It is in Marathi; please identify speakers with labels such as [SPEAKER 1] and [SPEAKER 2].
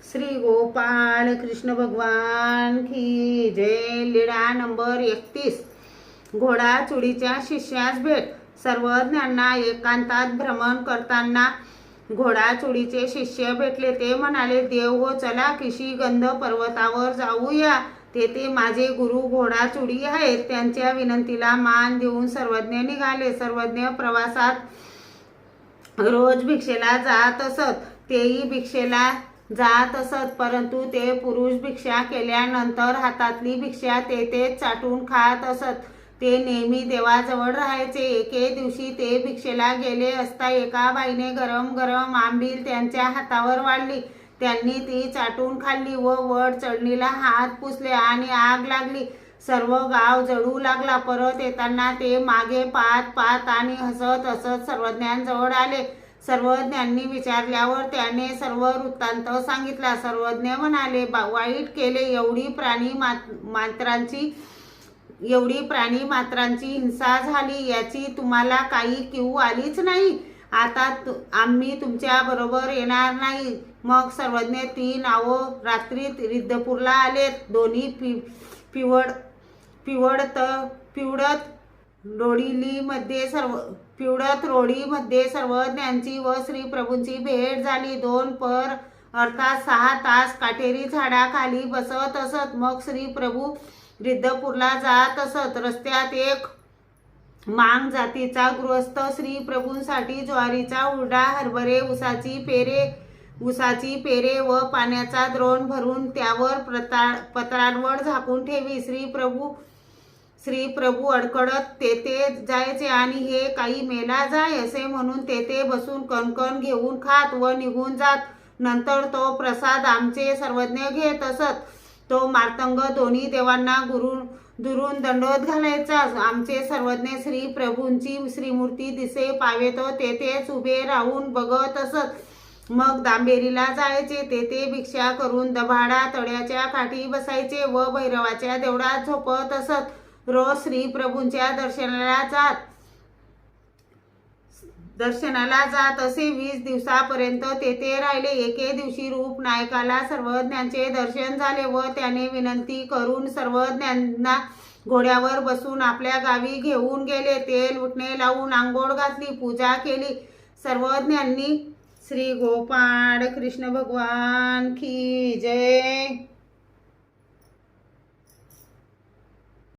[SPEAKER 1] श्री गोपाल कृष्ण भगवान की जय। लीळा नंबर 31। घोडा चुडीच्या शिष्यास भेट। सर्वज्ञांना एकांतात भ्रमण करताना घोडा चुडीचे शिष्य भेटले। ते म्हणाले, देव हो, चला किशीगंध पर्वतावर जाऊया, तेथे माझे गुरु घोडा चुडी आहेत। त्यांच्या विनंतीला मान देऊन सर्वज्ञ निघाले। सर्वज्ञ प्रवासात रोज भिक्षेला जात असत। तेही भिक्षेला जात असत, परंतु ते पुरुष भिक्षा केल्यानंतर हातातली भिक्षा तेथेच चाटून खात असत। ते नेहमी देवाजवळ राहायचे। एके दिवशी ते भिक्षेला गेले असता एका बाईने गरम गरम आंबील त्यांच्या हातावर वाढली। त्यांनी ती चाटून खाल्ली व वर चढणीला हात पुसले आणि आग लागली। सर्व गाव जळू लागला। परत येताना ते मागे पाहत पाहत आणि हसत हसत सर्वज्ञांजवळ आले। सर्वज्ञांनी विचारल्यावर त्याने सर्व वृत्तांत सांगितला। सर्वज्ञ म्हणाले, वाईट केले, एवढी प्राणी मात्रांची हिंसा झाली, याची तुम्हाला काही कीव आलीच नाही। आता आम्ही तुमच्या बरोबर येणार नाही। मग सर्वज्ञ 3 रात्रीत रिद्धपूरला आले। दोन्ही पिवळत रोडीमध्ये सर्वज्ञांची व श्री प्रभूंची भेट झाली। 2 पर अर्थात 6 तास काटेरी झाडाखाली बसत असत। मग श्री प्रभू रिद्धपूरला जात असत। रस्त्यात एक मांग जातीचा गृहस्थ श्री प्रभूंसाठी ज्वारीचा हुरडा, हरभरे, उसाची पेरे व पाण्याचा द्रोण भरून त्यावर पत्रांवर झाकून ठेवी। श्री प्रभू अडकडत तेथे जायचे आणि हे काही मेला जाय असे म्हणून तेथे बसून कणकण घेऊन खात व निघून जात। नंतर तो प्रसाद आमचे सर्वज्ञ घेत असत। तो मार्तंग दोन्ही देवांना दुरून दंडवत घालायचा। आमचे सर्वज्ञ श्री प्रभूंची श्रीमूर्ती दिसे पावे तो तेथेच उभे राहून बघत असत। मग दांबेरीला जायचे, तेथे भिक्षा करून दभाडा तळ्याच्या काठी बसायचे व भैरवाच्या देवळात झोपत असत। रोज श्री प्रभूंच्या दर्शनाला जात असे। 20 दिवसापर्यंत तेथे राहिले। एके दिवशी रूपनायकाला सर्वज्ञांचे दर्शन झाले व त्याने विनंती करून सर्वज्ञांना घोड्यावर बसून आपल्या गावी घेऊन गेले। तेल उटणे लावून आंघोळ घातली, पूजा केली। सर्वज्ञांनी श्री गोपाळ कृष्ण भगवान की जय।